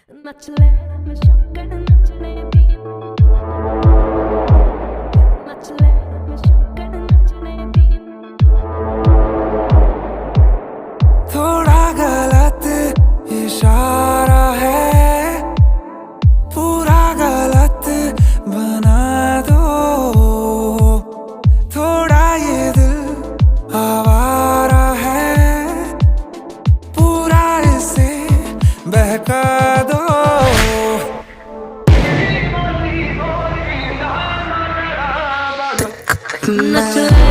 नच ले मैं शौकन नचने दी नच ले मैं शौकन नचने दी थोड़ा गलत इशारा है, पूरा गलत बना दो। थोड़ा ये दिल आवारा है, पूरा इसे बहका दो। नच ले